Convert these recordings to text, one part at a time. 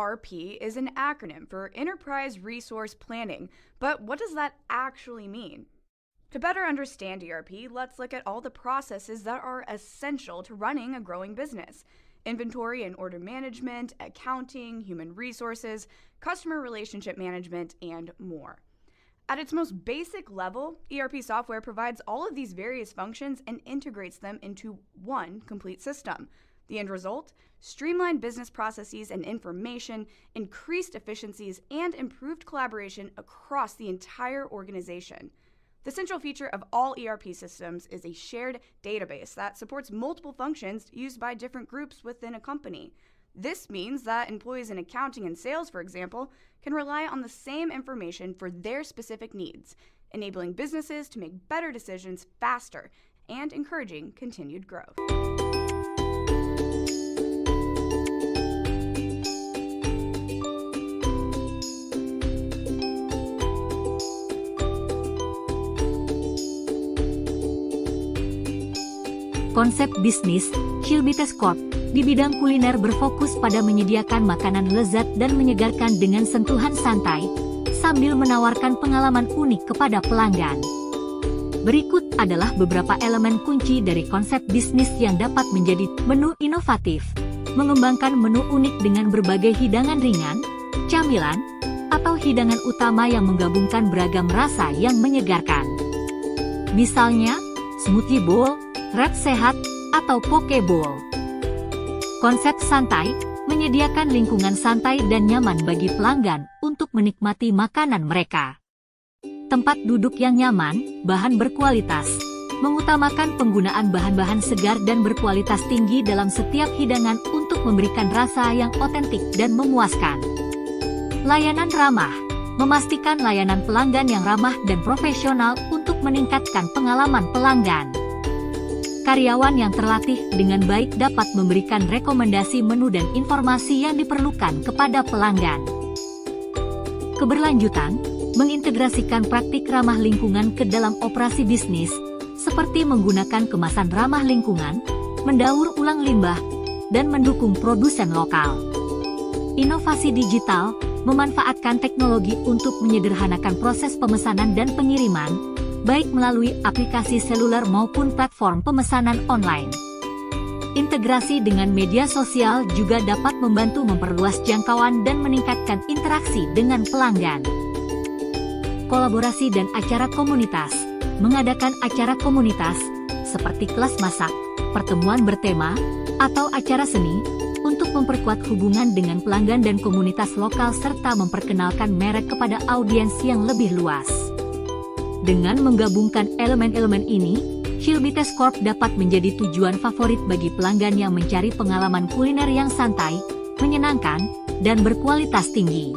ERP is an acronym for Enterprise Resource Planning, but what does that actually mean? To better understand ERP, let's look at all the processes that are essential to running a growing business. Inventory and order management, accounting, human resources, customer relationship management, and more. At its most basic level, ERP software provides all of these various functions and integrates them into one complete system. The end result? Streamlined business processes and information, increased efficiencies, and improved collaboration across the entire organization. The central feature of all ERP systems is a shared database that supports multiple functions used by different groups within a company. This means that employees in accounting and sales, for example, can rely on the same information for their specific needs, enabling businesses to make better decisions faster and encouraging continued growth. Konsep bisnis, Chillbites Corp, di bidang kuliner berfokus pada menyediakan makanan lezat dan menyegarkan dengan sentuhan santai, sambil menawarkan pengalaman unik kepada pelanggan. Berikut adalah beberapa elemen kunci dari konsep bisnis yang dapat menjadi menu inovatif, mengembangkan menu unik dengan berbagai hidangan ringan, camilan, atau hidangan utama yang menggabungkan beragam rasa yang menyegarkan. Misalnya, smoothie bowl, wrap sehat, atau poke bowl. Konsep santai, menyediakan lingkungan santai dan nyaman bagi pelanggan untuk menikmati makanan mereka. Tempat duduk yang nyaman, bahan berkualitas, mengutamakan penggunaan bahan-bahan segar dan berkualitas tinggi dalam setiap hidangan untuk memberikan rasa yang otentik dan memuaskan. Layanan ramah, memastikan layanan pelanggan yang ramah dan profesional untuk meningkatkan pengalaman pelanggan. Karyawan yang terlatih dengan baik dapat memberikan rekomendasi menu dan informasi yang diperlukan kepada pelanggan. Keberlanjutan, mengintegrasikan praktik ramah lingkungan ke dalam operasi bisnis, seperti menggunakan kemasan ramah lingkungan, mendaur ulang limbah, dan mendukung produsen lokal. Inovasi digital, memanfaatkan teknologi untuk menyederhanakan proses pemesanan dan pengiriman, baik melalui aplikasi seluler maupun platform pemesanan online. Integrasi dengan media sosial juga dapat membantu memperluas jangkauan dan meningkatkan interaksi dengan pelanggan. Kolaborasi dan acara komunitas, mengadakan acara komunitas, seperti kelas masak, pertemuan bertema, atau acara seni, untuk memperkuat hubungan dengan pelanggan dan komunitas lokal serta memperkenalkan merek kepada audiens yang lebih luas. Dengan menggabungkan elemen-elemen ini, Chillbites Corp dapat menjadi tujuan favorit bagi pelanggan yang mencari pengalaman kuliner yang santai, menyenangkan, dan berkualitas tinggi.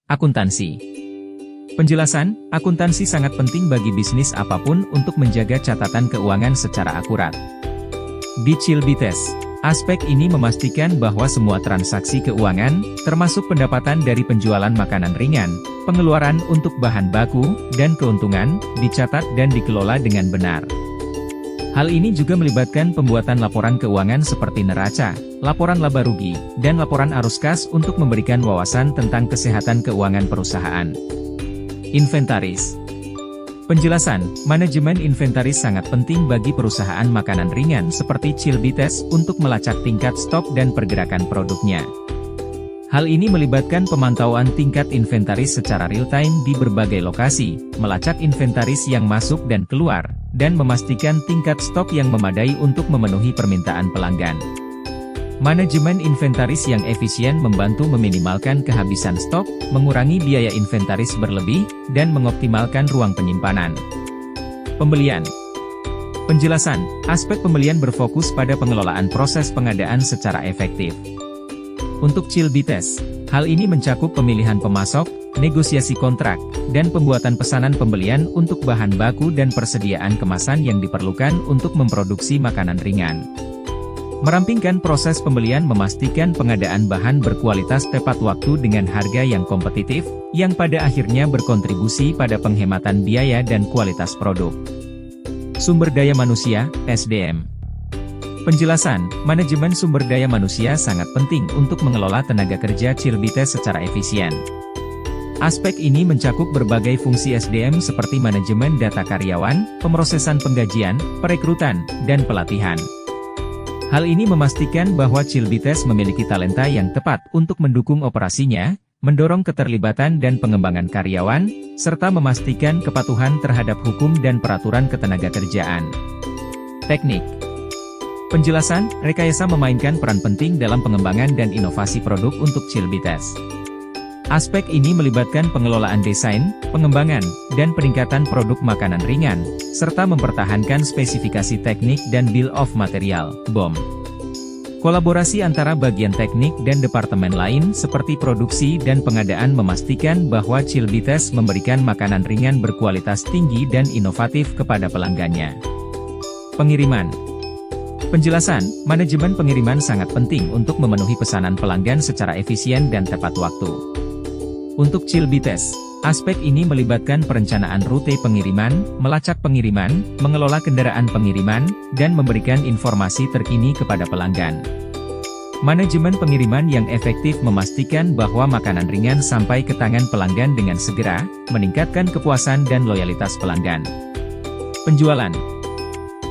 Akuntansi. Penjelasan, akuntansi sangat penting bagi bisnis apapun untuk menjaga catatan keuangan secara akurat. Di Chillbites, aspek ini memastikan bahwa semua transaksi keuangan, termasuk pendapatan dari penjualan makanan ringan, pengeluaran untuk bahan baku, dan keuntungan, dicatat dan dikelola dengan benar. Hal ini juga melibatkan pembuatan laporan keuangan seperti neraca, laporan laba rugi, dan laporan arus kas untuk memberikan wawasan tentang kesehatan keuangan perusahaan. Inventaris. Penjelasan, manajemen inventaris sangat penting bagi perusahaan makanan ringan seperti Chillbites untuk melacak tingkat stok dan pergerakan produknya. Hal ini melibatkan pemantauan tingkat inventaris secara real-time di berbagai lokasi, melacak inventaris yang masuk dan keluar, dan memastikan tingkat stok yang memadai untuk memenuhi permintaan pelanggan. Manajemen inventaris yang efisien membantu meminimalkan kehabisan stok, mengurangi biaya inventaris berlebih, dan mengoptimalkan ruang penyimpanan. Pembelian. Penjelasan, aspek pembelian berfokus pada pengelolaan proses pengadaan secara efektif. Untuk Chillbites, hal ini mencakup pemilihan pemasok, negosiasi kontrak, dan pembuatan pesanan pembelian untuk bahan baku dan persediaan kemasan yang diperlukan untuk memproduksi makanan ringan. Merampingkan proses pembelian memastikan pengadaan bahan berkualitas tepat waktu dengan harga yang kompetitif, yang pada akhirnya berkontribusi pada penghematan biaya dan kualitas produk. Sumber daya manusia, SDM. Penjelasan, manajemen sumber daya manusia sangat penting untuk mengelola tenaga kerja Chillbites secara efisien. Aspek ini mencakup berbagai fungsi SDM seperti manajemen data karyawan, pemrosesan penggajian, perekrutan, dan pelatihan. Hal ini memastikan bahwa Chillbites memiliki talenta yang tepat untuk mendukung operasinya, mendorong keterlibatan dan pengembangan karyawan, serta memastikan kepatuhan terhadap hukum dan peraturan ketenagakerjaan. Teknik. Penjelasan, rekayasa memainkan peran penting dalam pengembangan dan inovasi produk untuk Chillbites. Aspek ini melibatkan pengelolaan desain, pengembangan, dan peningkatan produk makanan ringan, serta mempertahankan spesifikasi teknik dan bill of material, BOM. Kolaborasi antara bagian teknik dan departemen lain seperti produksi dan pengadaan memastikan bahwa Chillbites memberikan makanan ringan berkualitas tinggi dan inovatif kepada pelanggannya. Pengiriman. Penjelasan, manajemen pengiriman sangat penting untuk memenuhi pesanan pelanggan secara efisien dan tepat waktu. Untuk Chillbites, aspek ini melibatkan perencanaan rute pengiriman, melacak pengiriman, mengelola kendaraan pengiriman, dan memberikan informasi terkini kepada pelanggan. Manajemen pengiriman yang efektif memastikan bahwa makanan ringan sampai ke tangan pelanggan dengan segera, meningkatkan kepuasan dan loyalitas pelanggan. Penjualan.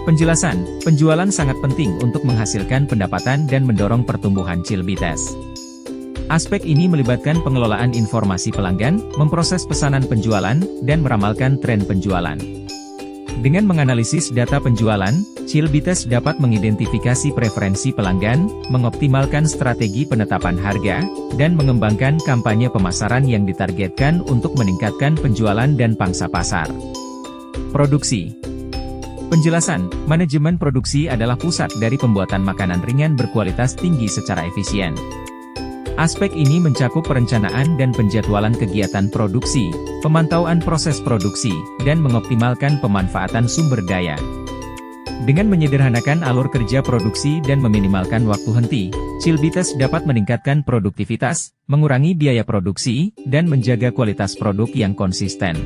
Penjelasan, penjualan sangat penting untuk menghasilkan pendapatan dan mendorong pertumbuhan Chillbites. Aspek ini melibatkan pengelolaan informasi pelanggan, memproses pesanan penjualan, dan meramalkan tren penjualan. Dengan menganalisis data penjualan, Chillbites dapat mengidentifikasi preferensi pelanggan, mengoptimalkan strategi penetapan harga, dan mengembangkan kampanye pemasaran yang ditargetkan untuk meningkatkan penjualan dan pangsa pasar. Produksi. Penjelasan, manajemen produksi adalah pusat dari pembuatan makanan ringan berkualitas tinggi secara efisien. Aspek ini mencakup perencanaan dan penjadwalan kegiatan produksi, pemantauan proses produksi, dan mengoptimalkan pemanfaatan sumber daya. Dengan menyederhanakan alur kerja produksi dan meminimalkan waktu henti, Chillbites dapat meningkatkan produktivitas, mengurangi biaya produksi, dan menjaga kualitas produk yang konsisten.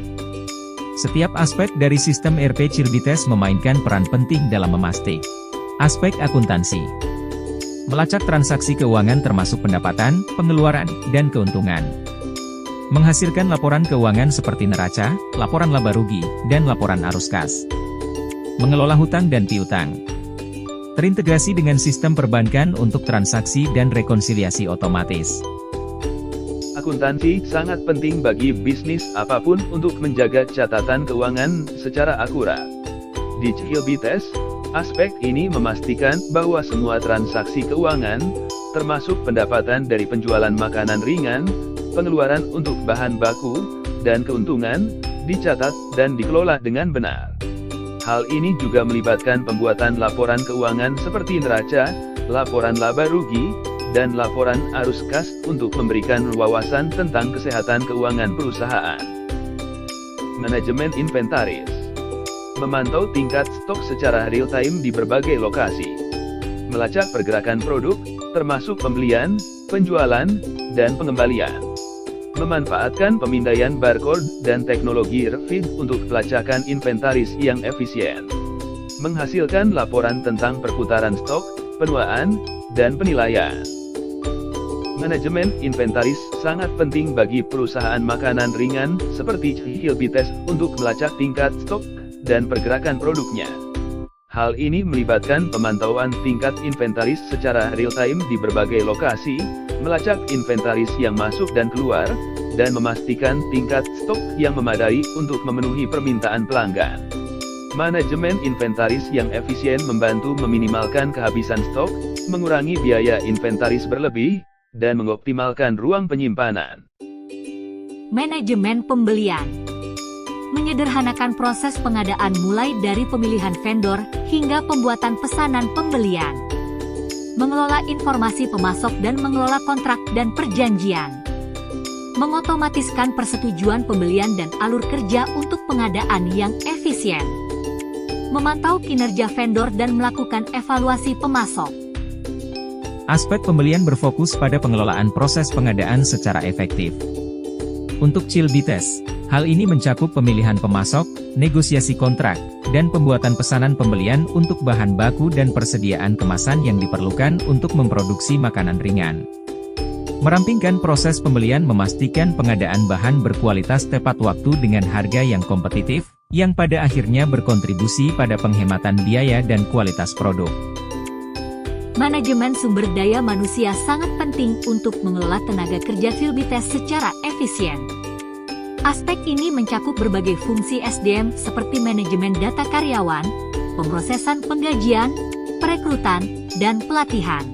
Setiap aspek dari sistem ERP Chillbites memainkan peran penting dalam memastikan aspek akuntansi. Melacak transaksi keuangan termasuk pendapatan, pengeluaran, dan keuntungan. Menghasilkan laporan keuangan seperti neraca, laporan laba rugi, dan laporan arus kas. Mengelola hutang dan piutang. Terintegrasi dengan sistem perbankan untuk transaksi dan rekonsiliasi otomatis. Akuntansi sangat penting bagi bisnis apapun untuk menjaga catatan keuangan secara akurat. Di Chillbites, aspek ini memastikan bahwa semua transaksi keuangan, termasuk pendapatan dari penjualan makanan ringan, pengeluaran untuk bahan baku, dan keuntungan, dicatat dan dikelola dengan benar. Hal ini juga melibatkan pembuatan laporan keuangan seperti neraca, laporan laba rugi, dan laporan arus kas untuk memberikan wawasan tentang kesehatan keuangan perusahaan. Manajemen inventaris. Memantau tingkat stok secara real-time di berbagai lokasi. Melacak pergerakan produk, termasuk pembelian, penjualan, dan pengembalian. Memanfaatkan pemindaian barcode dan teknologi RFID untuk pelacakan inventaris yang efisien. Menghasilkan laporan tentang perputaran stok, penuaan, dan penilaian. Manajemen inventaris sangat penting bagi perusahaan makanan ringan seperti Chillbites untuk melacak tingkat stok dan pergerakan produknya. Hal ini melibatkan pemantauan tingkat inventaris secara real-time di berbagai lokasi, melacak inventaris yang masuk dan keluar, dan memastikan tingkat stok yang memadai untuk memenuhi permintaan pelanggan. Manajemen inventaris yang efisien membantu meminimalkan kehabisan stok, mengurangi biaya inventaris berlebih, dan mengoptimalkan ruang penyimpanan. Manajemen pembelian. Menyederhanakan proses pengadaan mulai dari pemilihan vendor hingga pembuatan pesanan pembelian. mengelola informasi pemasok dan mengelola kontrak dan perjanjian, mengotomatiskan persetujuan pembelian dan alur kerja untuk pengadaan yang efisien, memantau kinerja vendor dan melakukan evaluasi pemasok. Aspek pembelian berfokus pada pengelolaan proses pengadaan secara efektif. Untuk Chillbites, hal ini mencakup pemilihan pemasok, negosiasi kontrak, dan pembuatan pesanan pembelian untuk bahan baku dan persediaan kemasan yang diperlukan untuk memproduksi makanan ringan. Merampingkan proses pembelian memastikan pengadaan bahan berkualitas tepat waktu dengan harga yang kompetitif, yang pada akhirnya berkontribusi pada penghematan biaya dan kualitas produk. Manajemen sumber daya manusia sangat penting untuk mengelola tenaga kerja Chillbites secara efisien. Aspek ini mencakup berbagai fungsi SDM seperti manajemen data karyawan, pemrosesan penggajian, perekrutan, dan pelatihan.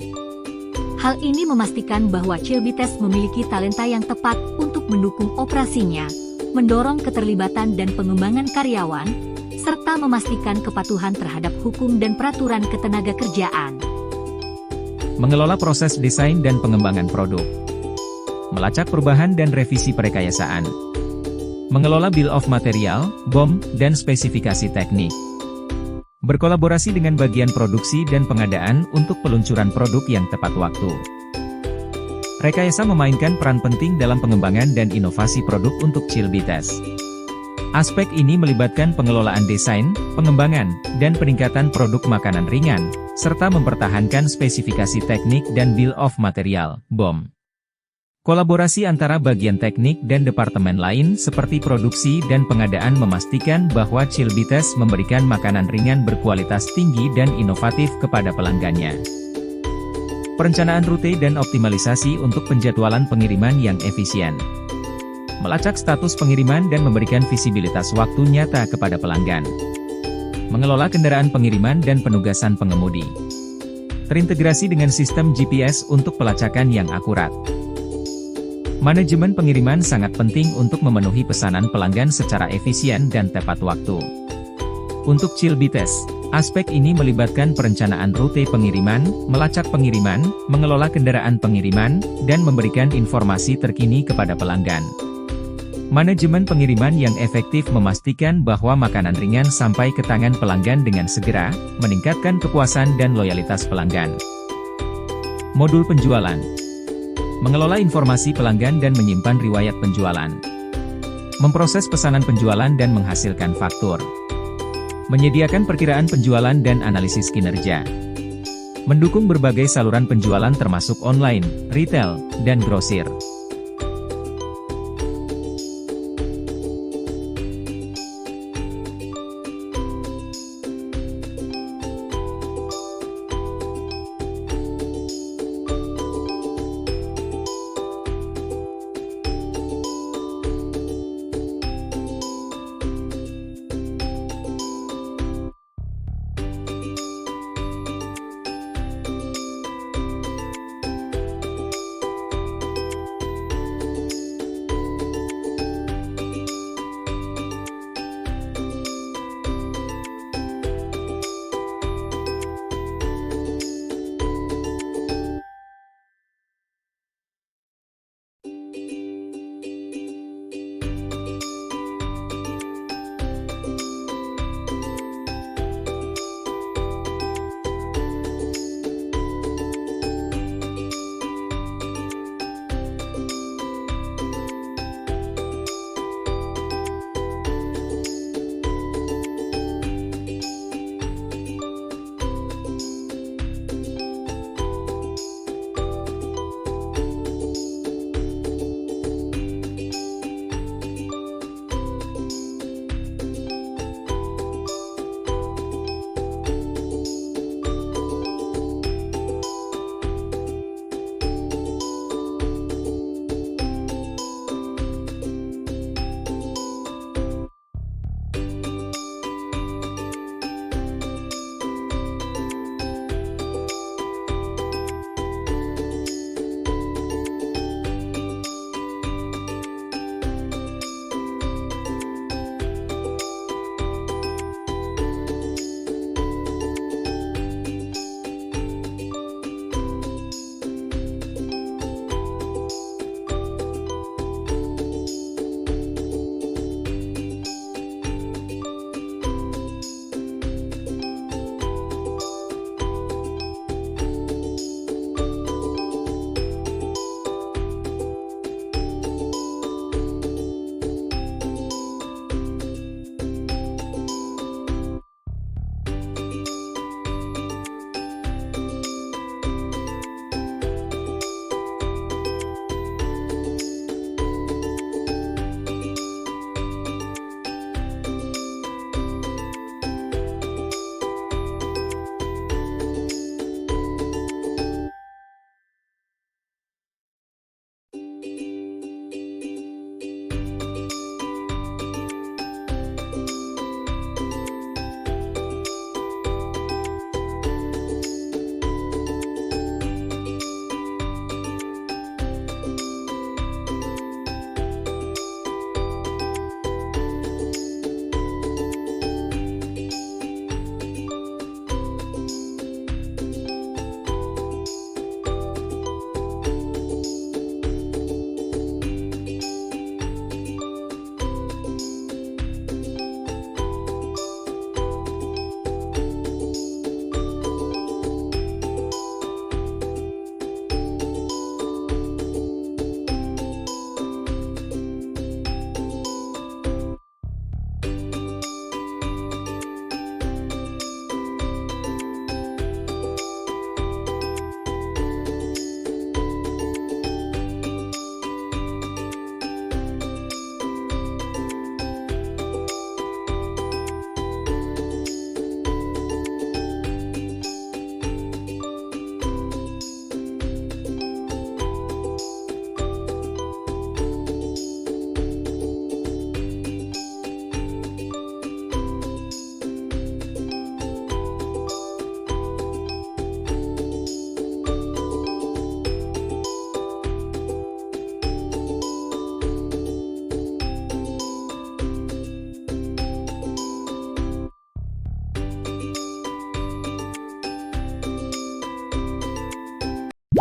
Hal ini memastikan bahwa Chillbites memiliki talenta yang tepat untuk mendukung operasinya, mendorong keterlibatan dan pengembangan karyawan, serta memastikan kepatuhan terhadap hukum dan peraturan ketenagakerjaan. Mengelola proses desain dan pengembangan produk. Melacak perubahan dan revisi perekayasaan. Mengelola bill of material, BOM, dan spesifikasi teknik. Berkolaborasi dengan bagian produksi dan pengadaan untuk peluncuran produk yang tepat waktu. Rekayasa memainkan peran penting dalam pengembangan dan inovasi produk untuk Chillbites. Aspek ini melibatkan pengelolaan desain, pengembangan, dan peningkatan produk makanan ringan, serta mempertahankan spesifikasi teknik dan bill of material, BOM. Kolaborasi antara bagian teknik dan departemen lain seperti produksi dan pengadaan memastikan bahwa Chillbites memberikan makanan ringan berkualitas tinggi dan inovatif kepada pelanggannya. Perencanaan rute dan optimalisasi untuk penjadwalan pengiriman yang efisien. Melacak status pengiriman dan memberikan visibilitas waktu nyata kepada pelanggan. Mengelola kendaraan pengiriman dan penugasan pengemudi. Terintegrasi dengan sistem GPS untuk pelacakan yang akurat. Manajemen pengiriman sangat penting untuk memenuhi pesanan pelanggan secara efisien dan tepat waktu. Untuk Chillbites, aspek ini melibatkan perencanaan rute pengiriman, melacak pengiriman, mengelola kendaraan pengiriman, dan memberikan informasi terkini kepada pelanggan. Manajemen pengiriman yang efektif memastikan bahwa makanan ringan sampai ke tangan pelanggan dengan segera, meningkatkan kepuasan dan loyalitas pelanggan. Modul penjualan. Mengelola informasi pelanggan dan menyimpan riwayat penjualan. Memproses pesanan penjualan dan menghasilkan faktur. Menyediakan perkiraan penjualan dan analisis kinerja. Mendukung berbagai saluran penjualan termasuk online, retail, dan grosir.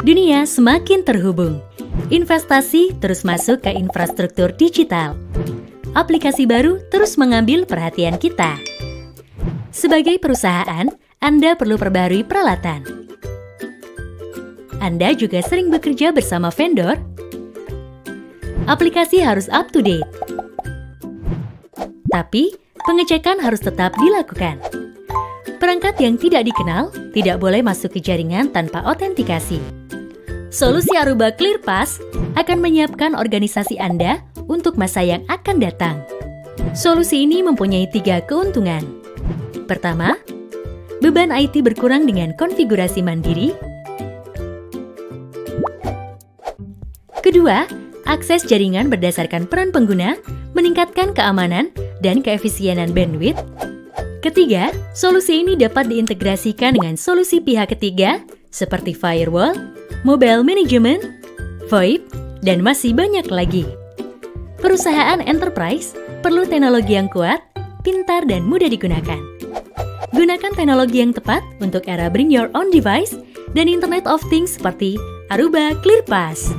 Dunia semakin terhubung. Investasi terus masuk ke infrastruktur digital. Aplikasi baru terus mengambil perhatian kita. Sebagai perusahaan, Anda perlu perbaharui peralatan. Anda juga sering bekerja bersama vendor. Aplikasi harus up to date. Tapi, pengecekan harus tetap dilakukan. Perangkat yang tidak dikenal tidak boleh masuk ke jaringan tanpa autentikasi. Solusi Aruba ClearPass akan menyiapkan organisasi Anda untuk masa yang akan datang. Solusi ini mempunyai 3 keuntungan. Pertama, beban IT berkurang dengan konfigurasi mandiri. Kedua, akses jaringan berdasarkan peran pengguna, meningkatkan keamanan dan keefisienan bandwidth. Ketiga, solusi ini dapat diintegrasikan dengan solusi pihak ketiga seperti firewall, mobile management, VoIP, dan masih banyak lagi. Perusahaan enterprise perlu teknologi yang kuat, pintar, dan mudah digunakan. Gunakan teknologi yang tepat untuk era bring your own device dan Internet of Things seperti Aruba ClearPass.